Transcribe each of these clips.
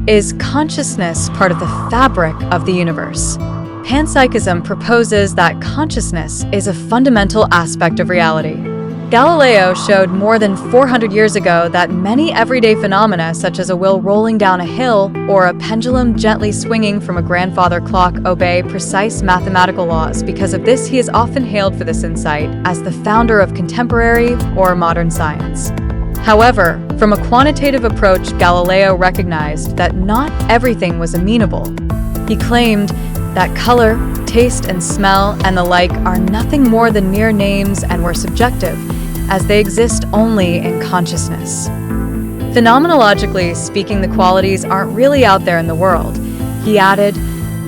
Is consciousness part of the fabric of the universe? Pan-Psychism proposes that consciousness is a fundamental aspect of reality. Galileo showed more than 400 years ago that many everyday phenomena, such as a wheel rolling down a hill or a pendulum gently swinging from a grandfather clock, obey precise mathematical laws. Because of this, he is often hailed for this insight as the founder of contemporary or modern science. However, from a quantitative approach, Galileo recognized that not everything was amenable. He claimed that color, taste, and smell, and the like are nothing more than mere names and were subjective, as they exist only in consciousness. Phenomenologically speaking, the qualities aren't really out there in the world. He added,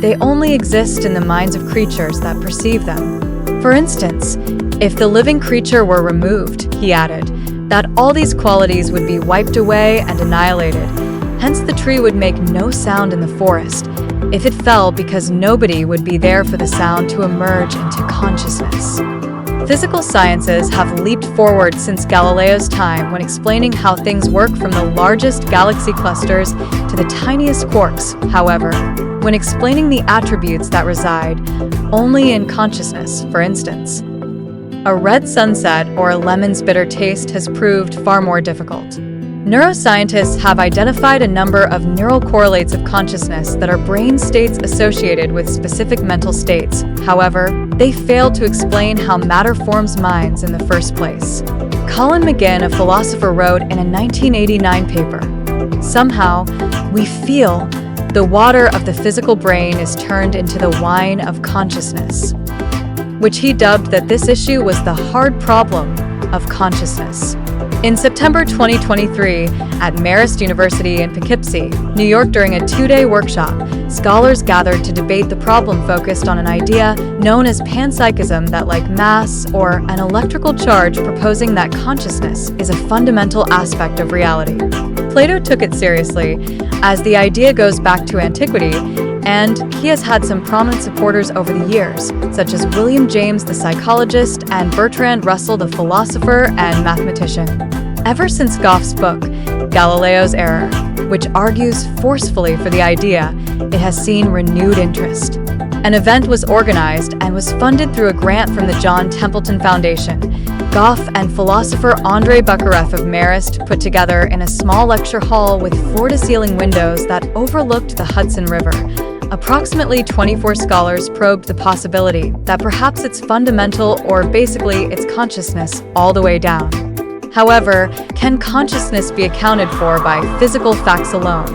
they only exist in the minds of creatures that perceive them. For instance, if the living creature were removed, he added, that all these qualities would be wiped away and annihilated. Hence, the tree would make no sound in the forest if it fell, because nobody would be there for the sound to emerge into consciousness. Physical sciences have leaped forward since Galileo's time when explaining how things work, from the largest galaxy clusters to the tiniest quarks. However, when explaining the attributes that reside only in consciousness, for instance, a red sunset or a lemon's bitter taste has proved far more difficult. Neuroscientists have identified a number of neural correlates of consciousness that are brain states associated with specific mental states. However, they fail to explain how matter forms minds in the first place. Colin McGinn, a philosopher, wrote in a 1989 paper, "Somehow, we feel the water of the physical brain is turned into the wine of consciousness," which he dubbed that this issue was the hard problem of consciousness. In September 2023, at Marist University in Poughkeepsie, New York, during a two-day workshop, scholars gathered to debate the problem focused on an idea known as Pan-Psychism, that like mass or an electrical charge, proposing that consciousness is a fundamental aspect of reality. Plato took it seriously, as the idea goes back to antiquity, and he has had some prominent supporters over the years, such as William James, the psychologist, and Bertrand Russell, the philosopher and mathematician. Ever since Goff's book, Galileo's Error, which argues forcefully for the idea, it has seen renewed interest. An event was organized and was funded through a grant from the John Templeton Foundation. Goff and philosopher André Buckaref of Marist put together in a small lecture hall with floor-to-ceiling windows that overlooked the Hudson River. Approximately 24 scholars probed the possibility that perhaps it's fundamental, or basically its consciousness, all the way down. However, can consciousness be accounted for by physical facts alone?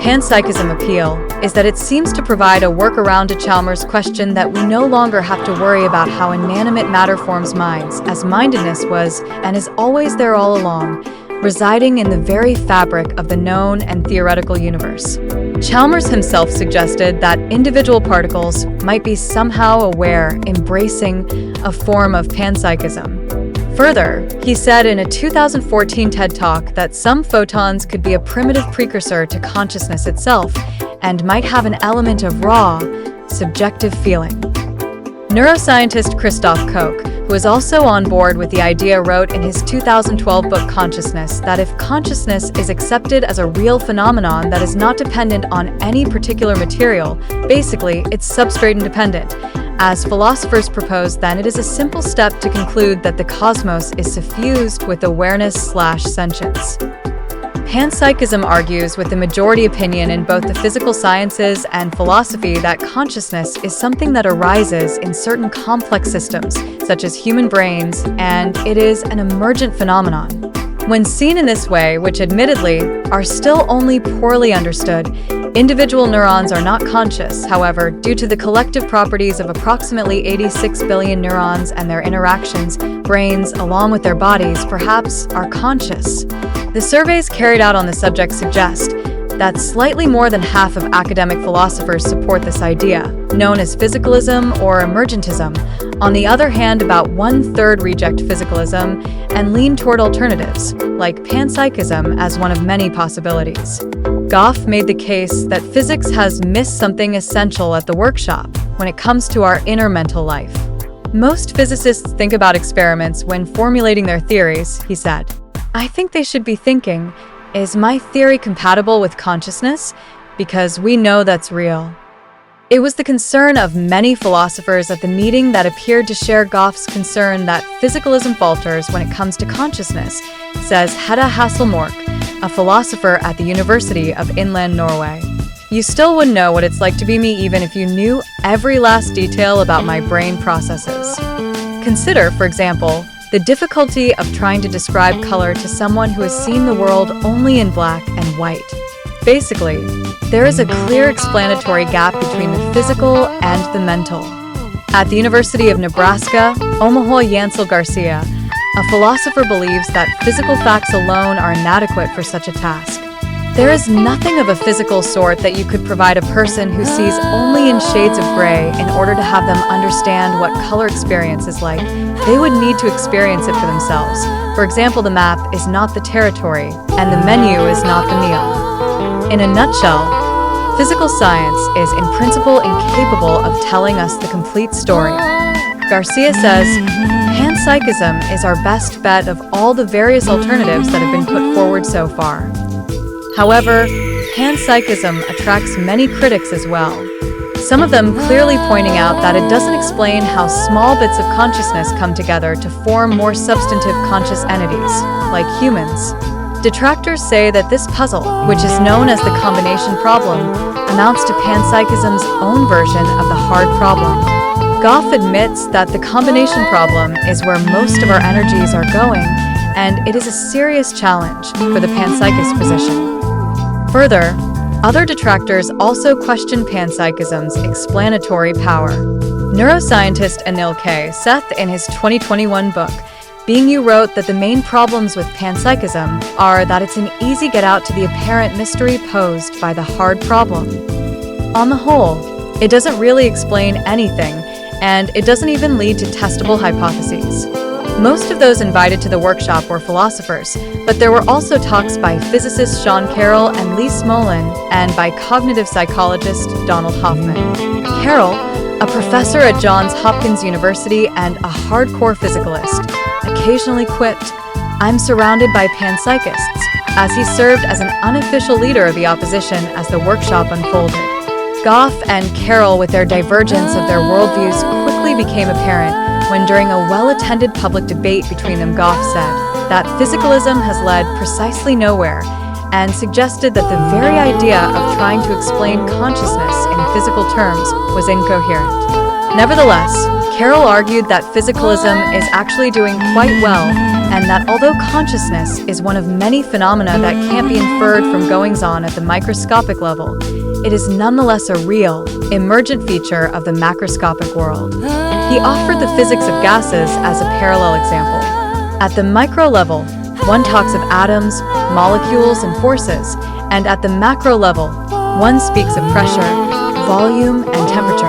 Pan-Psychism appeal is that it seems to provide a workaround to Chalmers' question that we no longer have to worry about how inanimate matter forms minds, as mindedness was and is always there all along, residing in the very fabric of the known and theoretical universe. Chalmers himself suggested that individual particles might be somehow aware, embracing a form of panpsychism. Further, he said in a 2014 TED Talk that some photons could be a primitive precursor to consciousness itself and might have an element of raw, subjective feeling. Neuroscientist Christoph Koch, who is also on board with the idea, wrote in his 2012 book Consciousness that if consciousness is accepted as a real phenomenon that is not dependent on any particular material, basically it's substrate independent. As philosophers propose, then it is a simple step to conclude that the cosmos is suffused with awareness/sentience. Panpsychism argues with the majority opinion in both the physical sciences and philosophy that consciousness is something that arises in certain complex systems, such as human brains, and it is an emergent phenomenon. When seen in this way, which admittedly are still only poorly understood, individual neurons are not conscious. However, due to the collective properties of approximately 86 billion neurons and their interactions, brains, along with their bodies, perhaps are conscious. The surveys carried out on the subject suggest that slightly more than half of academic philosophers support this idea, known as physicalism or emergentism. On the other hand, about 1/3 reject physicalism and lean toward alternatives, like panpsychism, as one of many possibilities. Goff made the case that physics has missed something essential at the workshop when it comes to our inner mental life. Most physicists think about experiments when formulating their theories, he said. I think they should be thinking, is my theory compatible with consciousness? Because we know that's real. It was the concern of many philosophers at the meeting that appeared to share Goff's concern that physicalism falters when it comes to consciousness, says Hedda Hasselmork, a philosopher at the University of Inland Norway. You still wouldn't know what it's like to be me even if you knew every last detail about my brain processes. Consider, for example, the difficulty of trying to describe color to someone who has seen the world only in black and white. Basically, there is a clear explanatory gap between the physical and the mental. At the University of Nebraska, Omaha Yancel Garcia, a philosopher believes that physical facts alone are inadequate for such a task. There is nothing of a physical sort that you could provide a person who sees only in shades of gray in order to have them understand what color experience is like. They would need to experience it for themselves. For example, the map is not the territory, and the menu is not the meal. In a nutshell, physical science is in principle incapable of telling us the complete story. Garcia says, Pan-Psychism is our best bet of all the various alternatives that have been put forward so far. However, Pan-Psychism attracts many critics as well. Some of them clearly pointing out that it doesn't explain how small bits of consciousness come together to form more substantive conscious entities, like humans. Detractors say that this puzzle, which is known as the combination problem, amounts to Pan-Psychism's own version of the hard problem. Goff admits that the combination problem is where most of our energies are going, and it is a serious challenge for the Panpsychist position. Further, other detractors also question Panpsychism's explanatory power. Neuroscientist Anil K. Seth, in his 2021 book, Being You, wrote that the main problems with Panpsychism are that it's an easy get out to the apparent mystery posed by the hard problem. On the whole, it doesn't really explain anything, and it doesn't even lead to testable hypotheses. Most of those invited to the workshop were philosophers, but there were also talks by physicist Sean Carroll and Lee Smolin, and by cognitive psychologist Donald Hoffman. Carroll, a professor at Johns Hopkins University and a hardcore physicalist, occasionally quipped, "I'm surrounded by panpsychists," as he served as an unofficial leader of the opposition as the workshop unfolded. Goff and Carroll, with their divergence of their worldviews, quickly became apparent when, during a well-attended public debate between them, Goff said that physicalism has led precisely nowhere, and suggested that the very idea of trying to explain consciousness in physical terms was incoherent. Nevertheless, Carroll argued that physicalism is actually doing quite well, and that although consciousness is one of many phenomena that can't be inferred from goings-on at the microscopic level, it is nonetheless a real, emergent feature of the macroscopic world. He offered the physics of gases as a parallel example. At the micro level, one talks of atoms, molecules, and forces, and at the macro level, one speaks of pressure, volume, and temperature.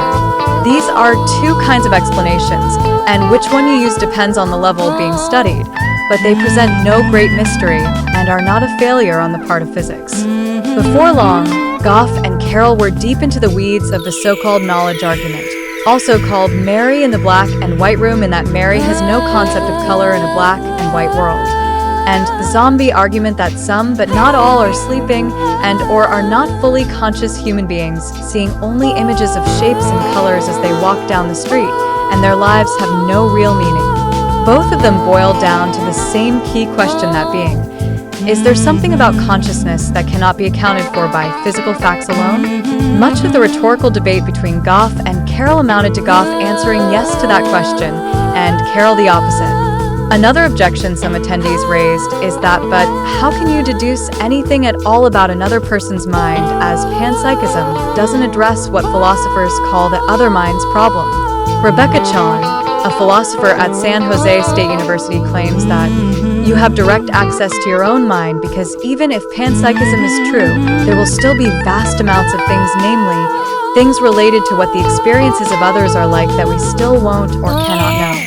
These are two kinds of explanations, and which one you use depends on the level being studied, but they present no great mystery and are not a failure on the part of physics. Before long, Goff and Carroll were deep into the weeds of the so-called knowledge argument, also called Mary in the black and white room, in that Mary has no concept of color in a black and white world, and the zombie argument that some but not all are sleeping and or are not fully conscious human beings, seeing only images of shapes and colors as they walk down the street, and their lives have no real meaning. Both of them boil down to the same key question, that being, is there something about consciousness that cannot be accounted for by physical facts alone? Much of the rhetorical debate between Goff and Carroll amounted to Goff answering yes to that question, and Carroll the opposite. Another objection some attendees raised is that, but how can you deduce anything at all about another person's mind, as Panpsychism doesn't address what philosophers call the other mind's problem? Rebecca Chon, a philosopher at San Jose State University, claims that you have direct access to your own mind because even if Panpsychism is true, there will still be vast amounts of things, namely, things related to what the experiences of others are like that we still won't or cannot know.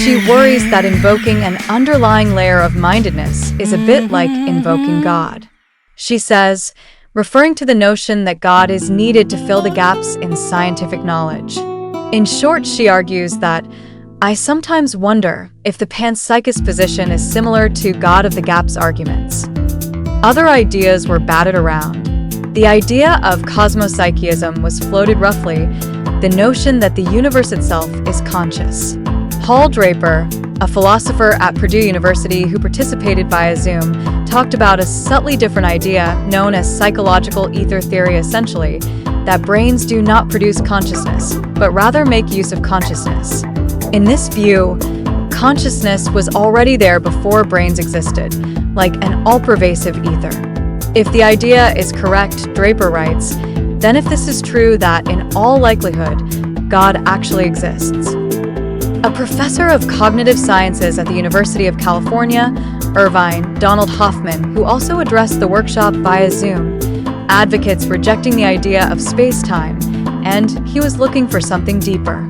She worries that invoking an underlying layer of mindedness is a bit like invoking God. She says, referring to the notion that God is needed to fill the gaps in scientific knowledge. In short, she argues that I sometimes wonder if the panpsychist position is similar to God of the gaps arguments. Other ideas were batted around. The idea of cosmopsychism was floated roughly, the notion that the universe itself is conscious. Paul Draper, a philosopher at Purdue University who participated via Zoom, talked about a subtly different idea known as psychological ether theory, essentially, that brains do not produce consciousness, but rather make use of consciousness. In this view, consciousness was already there before brains existed, like an all-pervasive ether. If the idea is correct, Draper writes, then if this is true that, in all likelihood, God actually exists. A professor of cognitive sciences at the University of California, Irvine, Donald Hoffman, who also addressed the workshop via Zoom, advocates rejecting the idea of space-time, and he was looking for something deeper.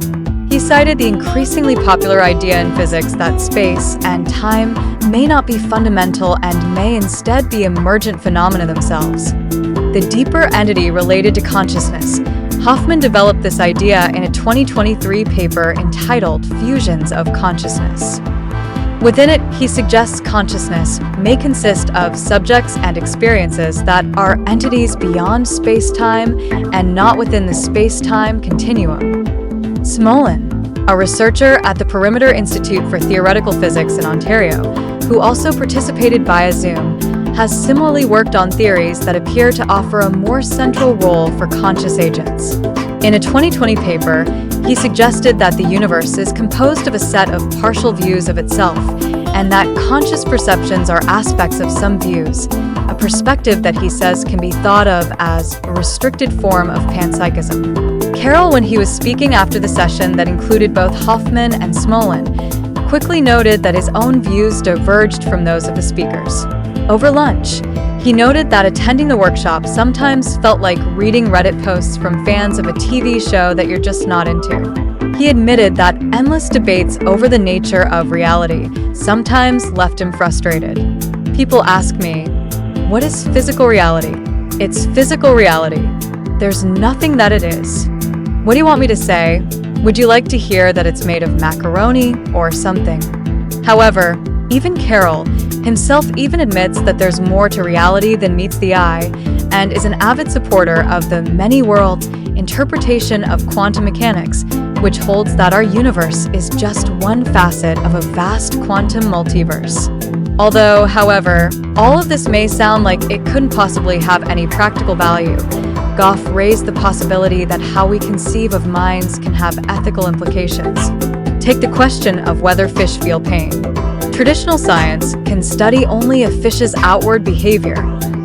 He cited the increasingly popular idea in physics that space and time may not be fundamental and may instead be emergent phenomena themselves. The deeper entity related to consciousness. Hoffman developed this idea in a 2023 paper entitled Fusions of Consciousness. Within it, he suggests consciousness may consist of subjects and experiences that are entities beyond space-time and not within the space-time continuum. Smolin, a researcher at the Perimeter Institute for Theoretical Physics in Ontario, who also participated via Zoom, has similarly worked on theories that appear to offer a more central role for conscious agents. In a 2020 paper, he suggested that the universe is composed of a set of partial views of itself, and that conscious perceptions are aspects of some views, a perspective that he says can be thought of as a restricted form of Pan-Psychism. Carroll, when he was speaking after the session that included both Hoffman and Smolin, quickly noted that his own views diverged from those of the speakers. Over lunch, he noted that attending the workshop sometimes felt like reading Reddit posts from fans of a TV show that you're just not into. He admitted that endless debates over the nature of reality sometimes left him frustrated. People ask me, what is physical reality? It's physical reality. There's nothing that it is. What do you want me to say? Would you like to hear that it's made of macaroni or something? However, even Carroll himself even admits that there's more to reality than meets the eye, and is an avid supporter of the many-worlds interpretation of quantum mechanics, which holds that our universe is just one facet of a vast quantum multiverse. Although, however, all of this may sound like it couldn't possibly have any practical value, Goff raised the possibility that how we conceive of minds can have ethical implications. Take the question of whether fish feel pain. Traditional science can study only a fish's outward behavior,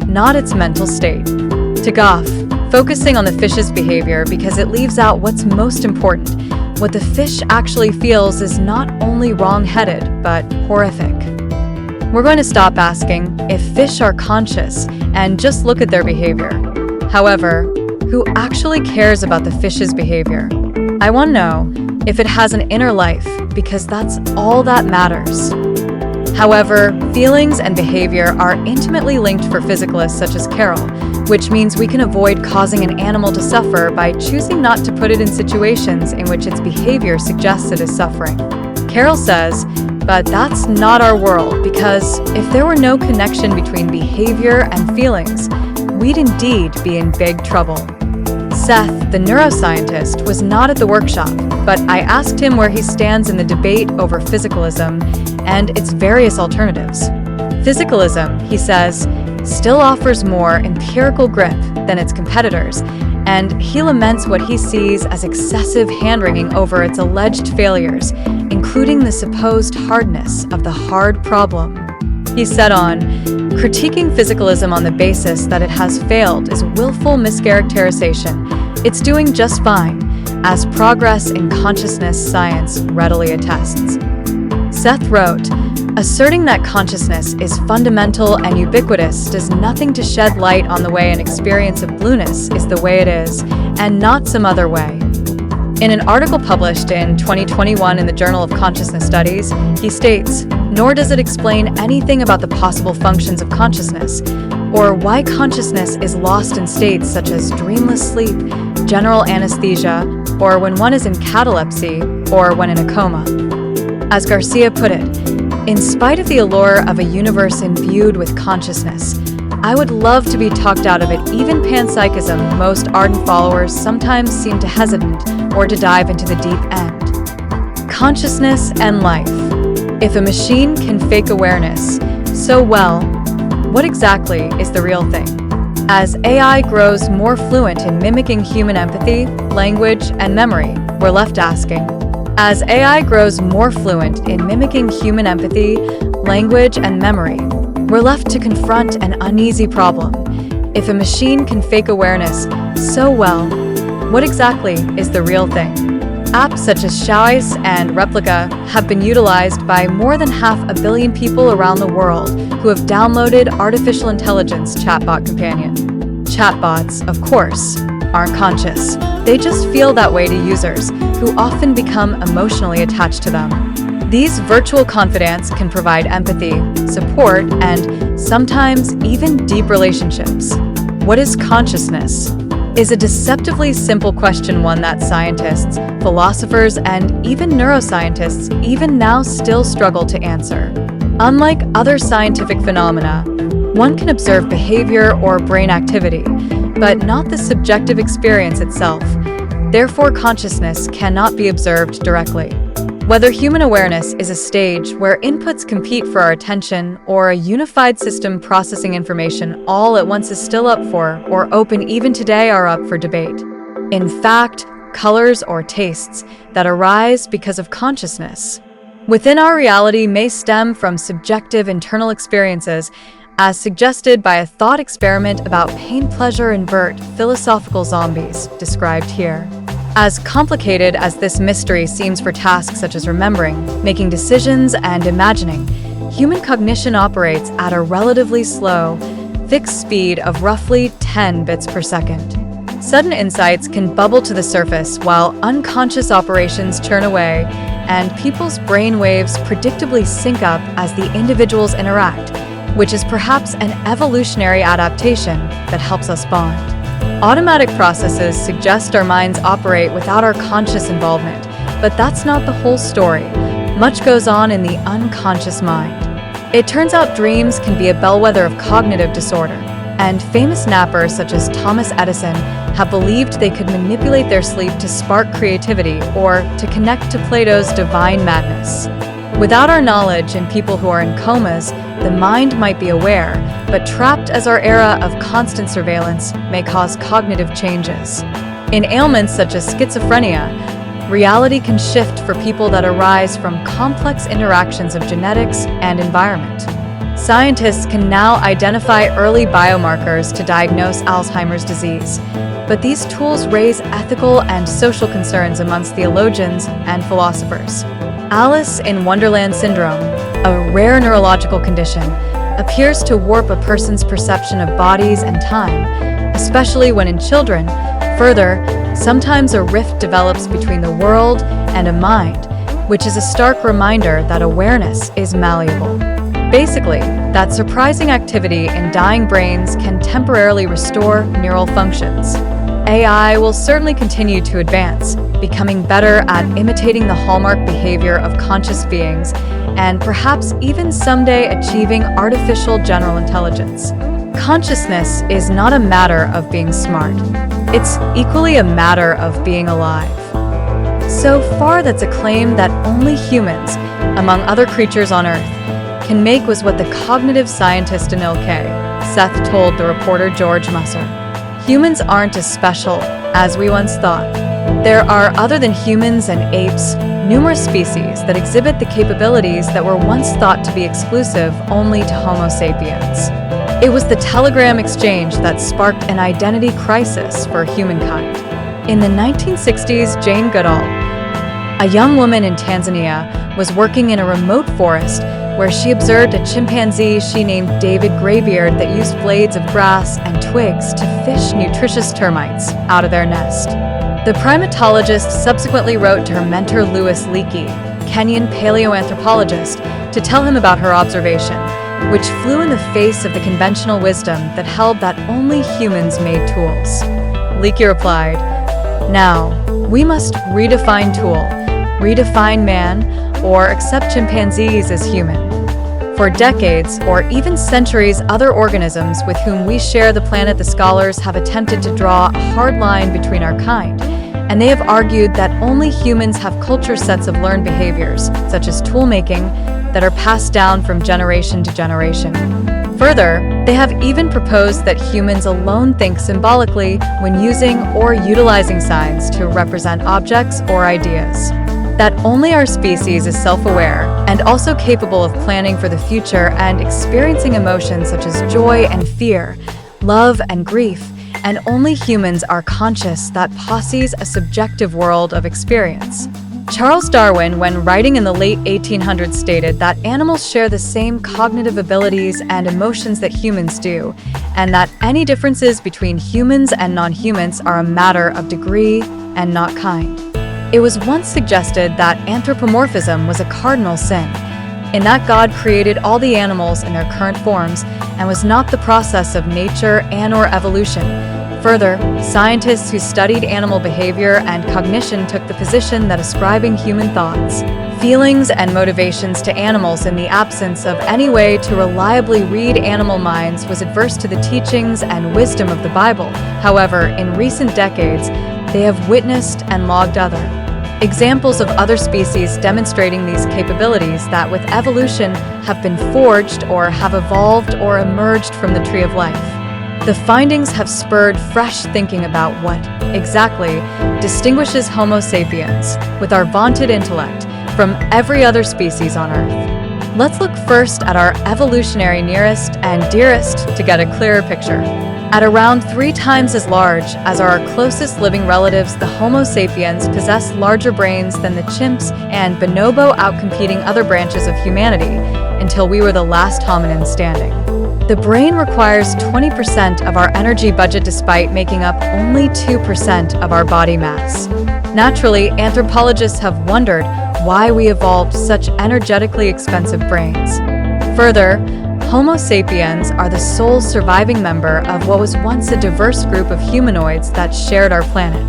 not its mental state. To Goff, focusing on the fish's behavior because it leaves out what's most important. What the fish actually feels is not only wrong-headed, but horrific. We're going to stop asking if fish are conscious and just look at their behavior. However, who actually cares about the fish's behavior? I want to know if it has an inner life, because that's all that matters. However, feelings and behavior are intimately linked for physicalists such as Carroll, which means we can avoid causing an animal to suffer by choosing not to put it in situations in which its behavior suggests it is suffering. Carroll says, but that's not our world, because if there were no connection between behavior and feelings, we'd indeed be in big trouble. Seth, the neuroscientist, was not at the workshop, but I asked him where he stands in the debate over physicalism and its various alternatives. Physicalism, he says, still offers more empirical grip than its competitors, and he laments what he sees as excessive hand-wringing over its alleged failures, including the supposed hardness of the hard problem. He said on, critiquing physicalism on the basis that it has failed is willful mischaracterization. It's doing just fine, as progress in consciousness science readily attests. Seth wrote, asserting that consciousness is fundamental and ubiquitous does nothing to shed light on the way an experience of blueness is the way it is, and not some other way. In an article published in 2021 in the Journal of Consciousness Studies, he states, nor does it explain anything about the possible functions of consciousness, or why consciousness is lost in states such as dreamless sleep, general anesthesia, or when one is in catalepsy, or when in a coma. As Garcia put it, in spite of the allure of a universe imbued with consciousness, I would love to be talked out of it. Even Pan-Psychism, most ardent followers sometimes seem to hesitant or to dive into the deep end. Consciousness and life. If a machine can fake awareness so well, what exactly is the real thing? As AI grows more fluent in mimicking human empathy, language, and memory, we're left asking. As AI grows more fluent in mimicking human empathy, language, and memory, we're left to confront an uneasy problem. If a machine can fake awareness so well, what exactly is the real thing? Apps such as Showice and Replica have been utilized by more than 500 million people around the world who have downloaded artificial intelligence chatbot companion. Chatbots, of course, aren't conscious. They just feel that way to users, who often become emotionally attached to them. These virtual confidants can provide empathy, support, and sometimes even deep relationships. What is consciousness? Is a deceptively simple question, one that scientists, philosophers, and even neuroscientists even now still struggle to answer. Unlike other scientific phenomena, one can observe behavior or brain activity, but not the subjective experience itself. Therefore, consciousness cannot be observed directly. Whether human awareness is a stage where inputs compete for our attention or a unified system processing information all at once is still up for, or open even today, are up for debate. In fact, colors or tastes that arise because of consciousness within our reality may stem from subjective internal experiences, as suggested by a thought experiment about pain, pleasure, invert philosophical zombies, described here. As complicated as this mystery seems for tasks such as remembering, making decisions, and imagining, human cognition operates at a relatively slow, fixed speed of roughly 10 bits per second. Sudden insights can bubble to the surface while unconscious operations churn away, and people's brain waves predictably sync up as the individuals interact, which is perhaps an evolutionary adaptation that helps us bond. Automatic processes suggest our minds operate without our conscious involvement, but that's not the whole story. Much goes on in the unconscious mind. It turns out dreams can be a bellwether of cognitive disorder, and famous nappers such as Thomas Edison have believed they could manipulate their sleep to spark creativity or to connect to Plato's divine madness. Without our knowledge, in people who are in comas, the mind might be aware, but trapped as our era of constant surveillance may cause cognitive changes. In ailments such as schizophrenia, reality can shift for people that arise from complex interactions of genetics and environment. Scientists can now identify early biomarkers to diagnose Alzheimer's disease, but these tools raise ethical and social concerns amongst theologians and philosophers. Alice in Wonderland syndrome, a rare neurological condition, appears to warp a person's perception of bodies and time, especially when in children. Further, sometimes a rift develops between the world and a mind, which is a stark reminder that awareness is malleable. Basically, that surprising activity in dying brains can temporarily restore neural functions. AI will certainly continue to advance, becoming better at imitating the hallmark behavior of conscious beings, and perhaps even someday achieving artificial general intelligence. Consciousness is not a matter of being smart. It's equally a matter of being alive. So far, that's a claim that only humans, among other creatures on Earth, can make, was what the cognitive scientist Anil K. Seth told the reporter George Musser. Humans aren't as special as we once thought. There are, other than humans and apes, numerous species that exhibit the capabilities that were once thought to be exclusive only to Homo sapiens. It was the telegram exchange that sparked an identity crisis for humankind. In the 1960s, Jane Goodall, a young woman in Tanzania, was working in a remote forest where she observed a chimpanzee she named David Graybeard that used blades of grass and twigs to fish nutritious termites out of their nest. The primatologist subsequently wrote to her mentor Louis Leakey, Kenyan paleoanthropologist, to tell him about her observation, which flew in the face of the conventional wisdom that held that only humans made tools. Leakey replied, "Now, we must redefine tool, redefine man, or accept chimpanzees as human. For decades, or even centuries, other organisms with whom we share the planet, the scholars have attempted to draw a hard line between our kind, and they have argued that only humans have culture sets of learned behaviors, such as tool-making, that are passed down from generation to generation. Further, they have even proposed that humans alone think symbolically when using or utilizing signs to represent objects or ideas. That only our species is self-aware and also capable of planning for the future and experiencing emotions such as joy and fear, love and grief, and only humans are conscious that posses a subjective world of experience. Charles Darwin, when writing in the late 1800s, stated that animals share the same cognitive abilities and emotions that humans do, and that any differences between humans and non-humans are a matter of degree and not kind. It was once suggested that anthropomorphism was a cardinal sin, in that God created all the animals in their current forms and was not the process of nature and/or evolution. Further, scientists who studied animal behavior and cognition took the position that ascribing human thoughts, feelings, and motivations to animals in the absence of any way to reliably read animal minds was adverse to the teachings and wisdom of the Bible. However, in recent decades, they have witnessed and logged other examples of other species demonstrating these capabilities that with evolution have been forged or have evolved or emerged from the tree of life. The findings have spurred fresh thinking about what exactly distinguishes Homo sapiens, with our vaunted intellect, from every other species on Earth. Let's look first at our evolutionary nearest and dearest to get a clearer picture. At around 3 times as large as our closest living relatives, the Homo sapiens possess larger brains than the chimps and bonobo, outcompeting other branches of humanity until we were the last hominin standing. The brain requires 20% of our energy budget despite making up only 2% of our body mass. Naturally, anthropologists have wondered why we evolved such energetically expensive brains. Further, Homo sapiens are the sole surviving member of what was once a diverse group of humanoids that shared our planet.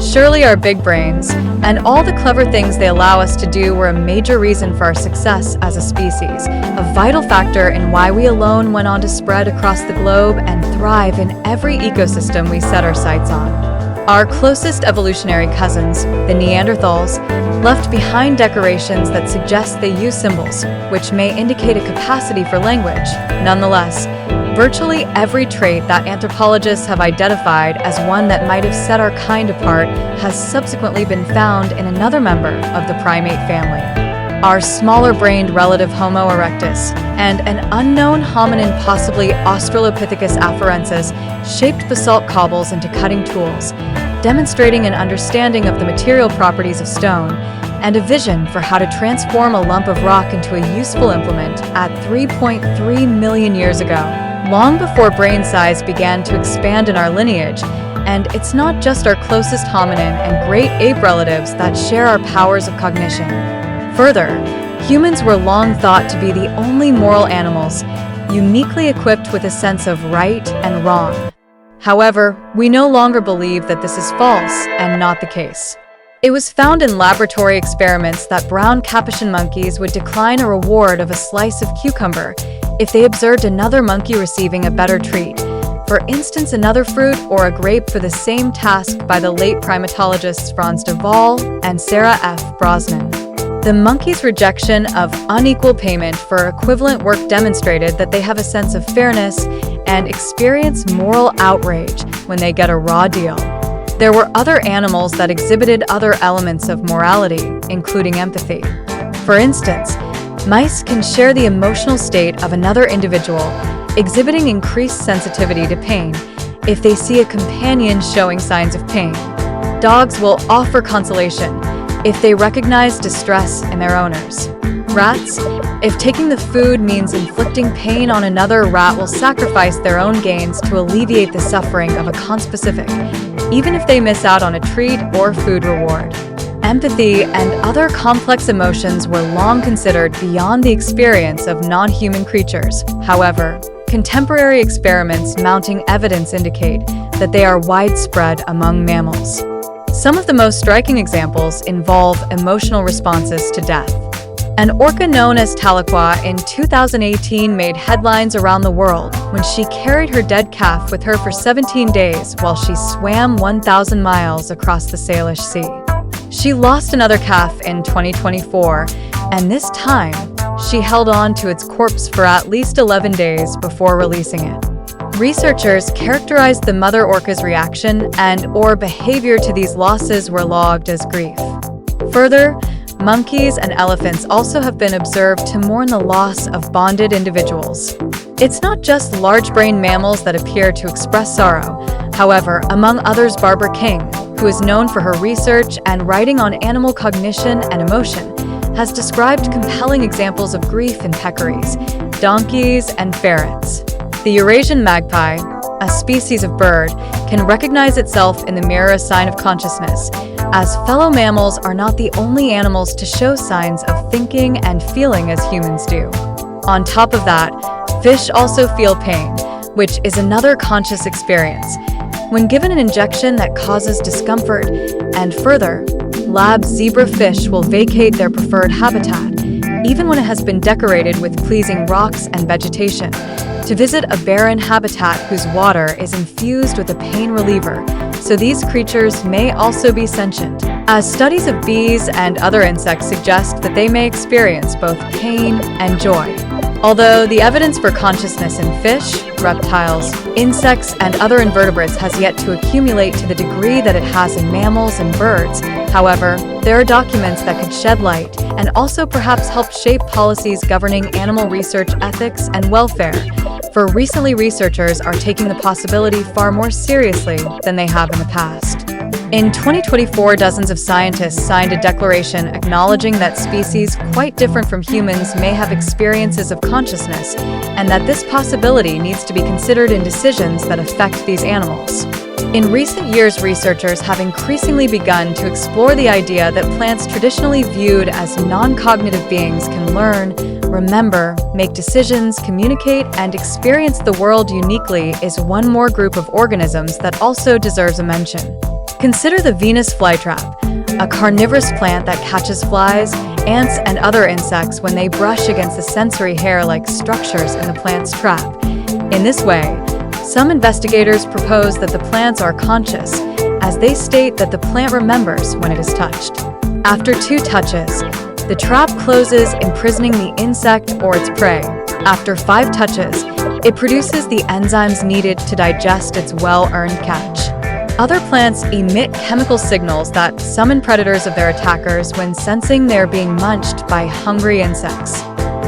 Surely our big brains, and all the clever things they allow us to do, were a major reason for our success as a species, a vital factor in why we alone went on to spread across the globe and thrive in every ecosystem we set our sights on. Our closest evolutionary cousins, the Neanderthals, left behind decorations that suggest they use symbols, which may indicate a capacity for language. Nonetheless, virtually every trait that anthropologists have identified as one that might have set our kind apart has subsequently been found in another member of the primate family. Our smaller-brained relative Homo erectus and an unknown hominin, possibly Australopithecus afarensis, shaped basalt cobbles into cutting tools, demonstrating an understanding of the material properties of stone and a vision for how to transform a lump of rock into a useful implement at 3.3 million years ago, long before brain size began to expand in our lineage. And it's not just our closest hominin and great ape relatives that share our powers of cognition. Further, humans were long thought to be the only moral animals, uniquely equipped with a sense of right and wrong. However, we no longer believe that this is false and not the case. It was found in laboratory experiments that brown capuchin monkeys would decline a reward of a slice of cucumber if they observed another monkey receiving a better treat, for instance another fruit or a grape, for the same task by the late primatologists Franz de Waal and Sarah F. Brosnan. The monkey's rejection of unequal payment for equivalent work demonstrated that they have a sense of fairness and experience moral outrage when they get a raw deal. There were other animals that exhibited other elements of morality, including empathy. For instance, mice can share the emotional state of another individual, exhibiting increased sensitivity to pain if they see a companion showing signs of pain. Dogs will offer consolation if they recognize distress in their owners. Rats, if taking the food means inflicting pain on another rat, will sacrifice their own gains to alleviate the suffering of a conspecific, even if they miss out on a treat or food reward. Empathy and other complex emotions were long considered beyond the experience of non-human creatures. However, contemporary experiments mounting evidence indicate that they are widespread among mammals. Some of the most striking examples involve emotional responses to death. An orca known as Tahlequah in 2018 made headlines around the world when she carried her dead calf with her for 17 days while she swam 1,000 miles across the Salish Sea. She lost another calf in 2024, and this time, she held on to its corpse for at least 11 days before releasing it. Researchers characterized the mother orca's reaction and/or behavior to these losses were logged as grief. Further, monkeys and elephants also have been observed to mourn the loss of bonded individuals. It's not just large-brained mammals that appear to express sorrow. However, among others, Barbara King, who is known for her research and writing on animal cognition and emotion, has described compelling examples of grief in peccaries, donkeys, and ferrets. The Eurasian magpie, a species of bird, can recognize itself in the mirror sign of consciousness, as fellow mammals are not the only animals to show signs of thinking and feeling as humans do. On top of that, fish also feel pain, which is another conscious experience, when given an injection that causes discomfort. And further, lab zebrafish will vacate their preferred habitat, even when it has been decorated with pleasing rocks and vegetation, to visit a barren habitat whose water is infused with a pain reliever, so these creatures may also be sentient, as studies of bees and other insects suggest that they may experience both pain and joy. Although the evidence for consciousness in fish, reptiles, insects, and other invertebrates has yet to accumulate to the degree that it has in mammals and birds, however, there are documents that could shed light and also perhaps help shape policies governing animal research ethics and welfare. For recently, researchers are taking the possibility far more seriously than they have in the past. In 2024, dozens of scientists signed a declaration acknowledging that species quite different from humans may have experiences of consciousness, and that this possibility needs to be considered in decisions that affect these animals. In recent years, researchers have increasingly begun to explore the idea that plants traditionally viewed as non-cognitive beings can learn, remember, make decisions, communicate, and experience the world uniquely is one more group of organisms that also deserves a mention. Consider the Venus flytrap, a carnivorous plant that catches flies, ants, and other insects when they brush against the sensory hair-like structures in the plant's trap. In this way, some investigators propose that the plants are conscious, as they state that the plant remembers when it is touched. After 2 touches, the trap closes, imprisoning the insect or its prey. After 5 touches, it produces the enzymes needed to digest its well-earned catch. Other plants emit chemical signals that summon predators of their attackers when sensing they're being munched by hungry insects.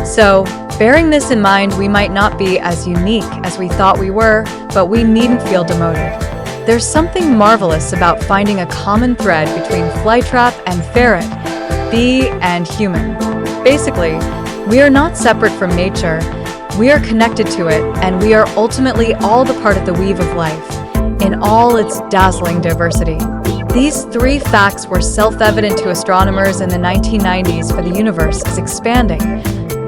So, bearing this in mind, we might not be as unique as we thought we were, but we needn't feel demoted. There's something marvelous about finding a common thread between flytrap and ferret, bee and human. Basically, we are not separate from nature, we are connected to it, and we are ultimately all the part of the weave of life, in all its dazzling diversity. These 3 facts were self-evident to astronomers in the 1990s, for the universe is expanding.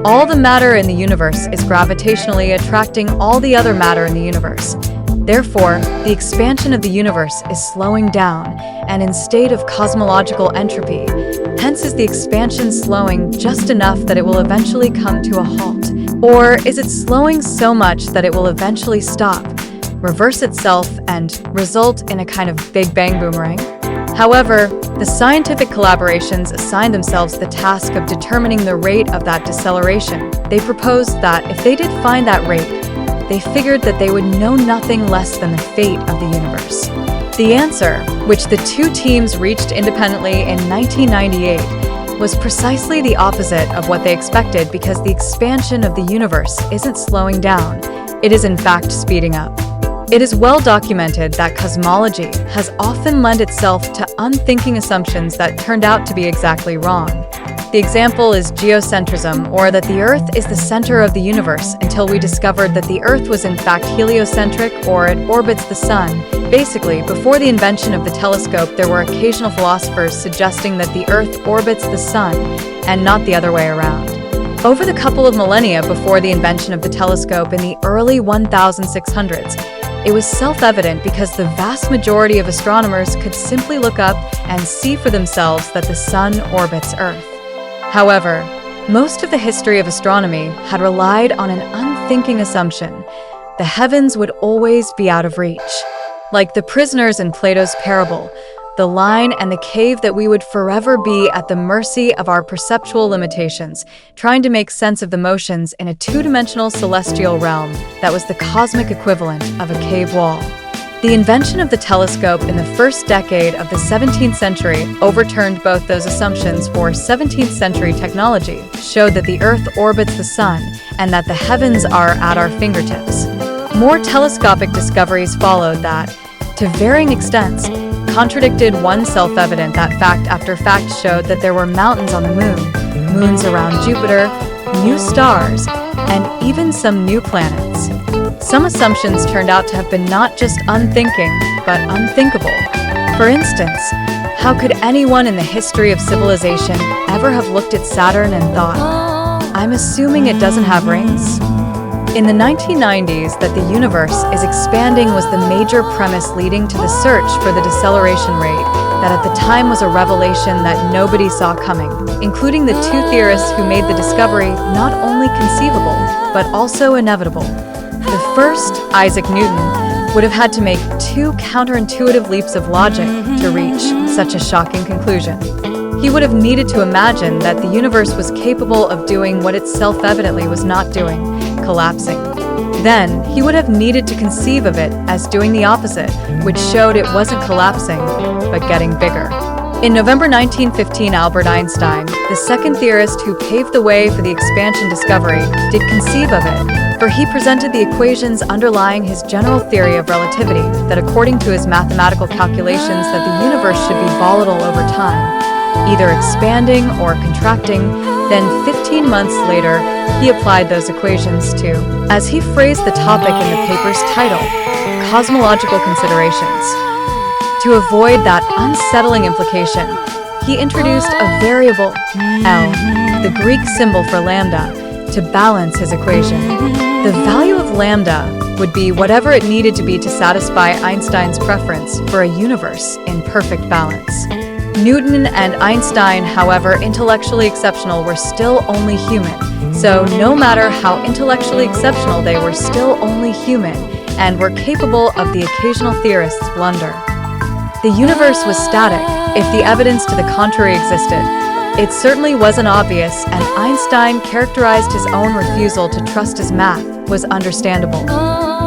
All the matter in the universe is gravitationally attracting all the other matter in the universe. Therefore, the expansion of the universe is slowing down, and in state of cosmological entropy. Hence is the expansion slowing just enough that it will eventually come to a halt? Or is it slowing so much that it will eventually stop, reverse itself, and result in a kind of Big Bang boomerang? However, the scientific collaborations assigned themselves the task of determining the rate of that deceleration. They proposed that if they did find that rate, they figured that they would know nothing less than the fate of the universe. The answer, which the 2 teams reached independently in 1998, was precisely the opposite of what they expected, because the expansion of the universe isn't slowing down, it is in fact speeding up. It is well documented that cosmology has often lent itself to unthinking assumptions that turned out to be exactly wrong. The example is geocentrism, or that the Earth is the center of the universe, until we discovered that the Earth was in fact heliocentric, or it orbits the Sun. Basically, before the invention of the telescope, there were occasional philosophers suggesting that the Earth orbits the Sun, and not the other way around. Over the couple of millennia before the invention of the telescope in the early 1600s, it was self-evident, because the vast majority of astronomers could simply look up and see for themselves that the Sun orbits Earth. However, Most of the history of astronomy had relied on an unthinking assumption: the heavens would always be out of reach. Like the prisoners in Plato's parable, the line and the cave that we would forever be at the mercy of our perceptual limitations, trying to make sense of the motions in a two-dimensional celestial realm that was the cosmic equivalent of a cave wall. The invention of the telescope in the first decade of the 17th century overturned both those assumptions, for 17th century technology showed that the Earth orbits the Sun and that the heavens are at our fingertips. More telescopic discoveries followed that, to varying extents, contradicted one self-evident that fact after fact showed that there were mountains on the moon, moons around Jupiter, new stars, and even some new planets. Some assumptions turned out to have been not just unthinking, but unthinkable. For instance, how could anyone in the history of civilization ever have looked at Saturn and thought, "I'm assuming it doesn't have rings"? In the 1990s, that the universe is expanding was the major premise leading to the search for the deceleration rate that at the time was a revelation that nobody saw coming, including the two theorists who made the discovery not only conceivable, but also inevitable. The first, Isaac Newton, would have had to make two counterintuitive leaps of logic to reach such a shocking conclusion. He would have needed to imagine that the universe was capable of doing what it self-evidently was not doing, collapsing. Then, he would have needed to conceive of it as doing the opposite, which showed it wasn't collapsing, but getting bigger. In November 1915, Albert Einstein, the second theorist who paved the way for the expansion discovery, did conceive of it, for he presented the equations underlying his general theory of relativity that, according to his mathematical calculations, that the universe should be volatile over time, either expanding or contracting. Then 15 months later, he applied those equations to, as he phrased the topic in the paper's title, cosmological considerations. To avoid that unsettling implication, he introduced a variable, L, the Greek symbol for lambda, to balance his equation. The value of lambda would be whatever it needed to be to satisfy Einstein's preference for a universe in perfect balance. Newton and Einstein, however intellectually exceptional, were still only human. So no matter how intellectually exceptional, they were still only human and were capable of the occasional theorist's blunder. The universe was static, if the evidence to the contrary existed. It certainly wasn't obvious, and Einstein characterized his own refusal to trust his math was understandable.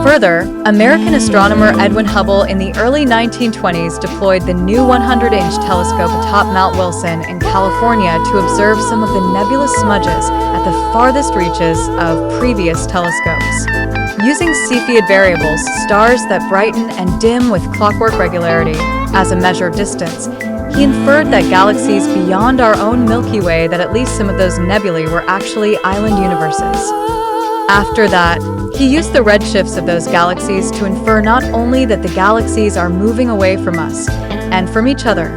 Further, American astronomer Edwin Hubble in the early 1920s deployed the new 100-inch telescope atop Mount Wilson in California to observe some of the nebulous smudges at the farthest reaches of previous telescopes. Using Cepheid variables, stars that brighten and dim with clockwork regularity, as a measure of distance, he inferred that galaxies beyond our own Milky Way, that at least some of those nebulae were actually island universes. After that, he used the redshifts of those galaxies to infer not only that the galaxies are moving away from us and from each other.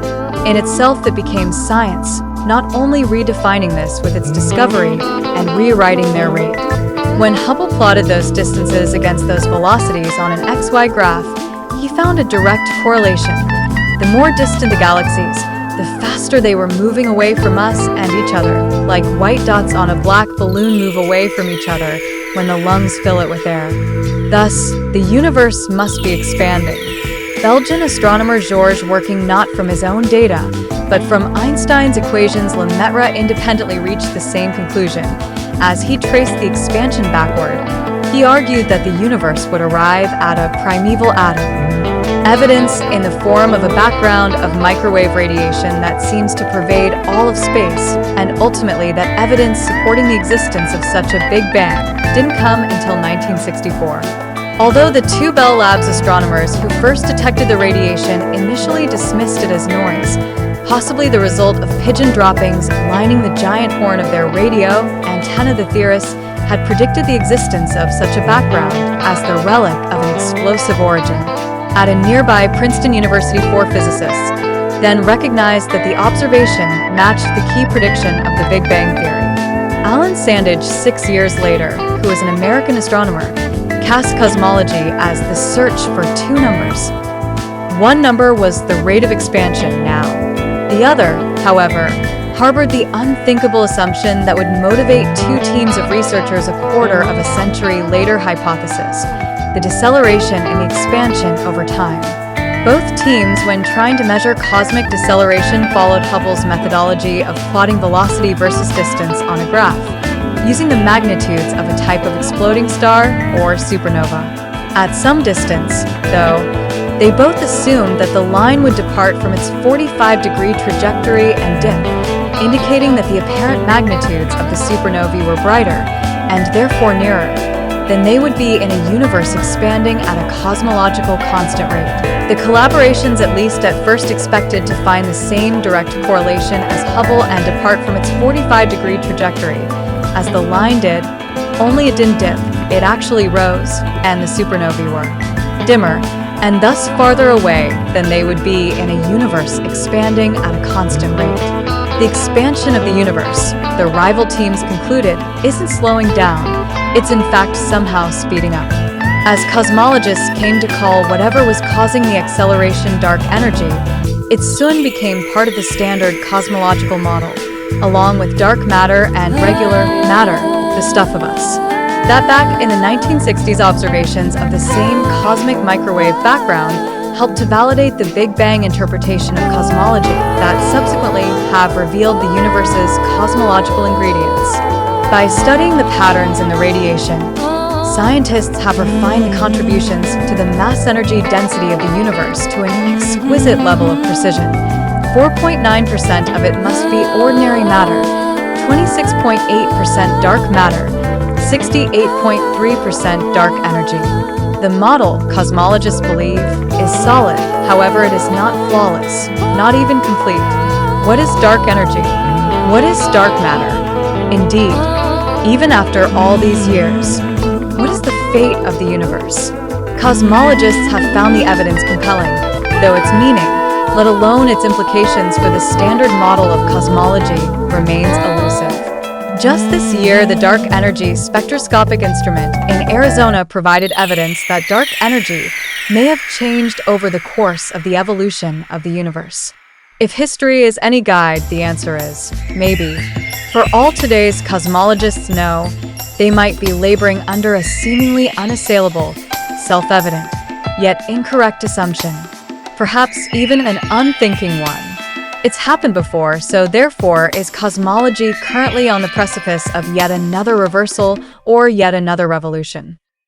In itself, that became science, not only redefining this with its discovery and rewriting their rate. When Hubble plotted those distances against those velocities on an XY graph, he found a direct correlation. The more distant the galaxies, the faster they were moving away from us and each other, like white dots on a black balloon move away from each other when the lungs fill it with air. Thus, the universe must be expanding. Belgian astronomer Georges, working not from his own data, but from Einstein's equations, Lemaitre independently reached the same conclusion. As he traced the expansion backward, he argued that the universe would arrive at a primeval atom. Evidence in the form of a background of microwave radiation that seems to pervade all of space, and ultimately that evidence supporting the existence of such a Big Bang didn't come until 1964. Although the two Bell Labs astronomers who first detected the radiation initially dismissed it as noise, possibly the result of pigeon droppings lining the giant horn of their radio antenna, the theorists had predicted the existence of such a background as the relic of an explosive origin. At a nearby Princeton University, four physicists then recognized that the observation matched the key prediction of the Big Bang Theory. Alan Sandage, 6 years later, who was an American astronomer, cast cosmology as the search for two numbers. One number was the rate of expansion now. The other, however, harbored the unthinkable assumption that would motivate two teams of researchers a quarter of a century later hypothesis: the deceleration and the expansion over time. Both teams, when trying to measure cosmic deceleration, followed Hubble's methodology of plotting velocity versus distance on a graph, using the magnitudes of a type of exploding star or supernova. At some distance, though, they both assumed that the line would depart from its 45-degree trajectory and dip, indicating that the apparent magnitudes of the supernovae were brighter, and therefore nearer, than they would be in a universe expanding at a cosmological constant rate. The collaborations, at least at first, expected to find the same direct correlation as Hubble and depart from its 45-degree trajectory, as the line did, only it didn't dip, it actually rose, and the supernovae were dimmer, and thus farther away than they would be in a universe expanding at a constant rate. The expansion of the universe, the rival teams concluded, isn't slowing down, it's in fact somehow speeding up. As cosmologists came to call whatever was causing the acceleration dark energy, it soon became part of the standard cosmological model, along with dark matter and regular matter, the stuff of us. That back in the 1960s, observations of the same cosmic microwave background helped to validate the Big Bang interpretation of cosmology that subsequently have revealed the universe's cosmological ingredients. By studying the patterns in the radiation, scientists have refined the contributions to the mass energy density of the universe to an exquisite level of precision. 4.9% of it must be ordinary matter, 26.8% dark matter, 68.3% dark energy. The model, cosmologists believe, is solid, however it is not flawless, not even complete. What is dark energy? What is dark matter? Indeed, even after all these years, what is the fate of the universe? Cosmologists have found the evidence compelling, though its meaning, let alone its implications for the standard model of cosmology, remains elusive. Just this year, the Dark Energy Spectroscopic Instrument in Arizona provided evidence that dark energy may have changed over the course of the evolution of the universe. If history is any guide, the answer is maybe. For all today's cosmologists know, they might be laboring under a seemingly unassailable, self-evident, yet incorrect assumption, perhaps even an unthinking one. It's happened before, so therefore is cosmology currently on the precipice of yet another reversal or yet another revolution.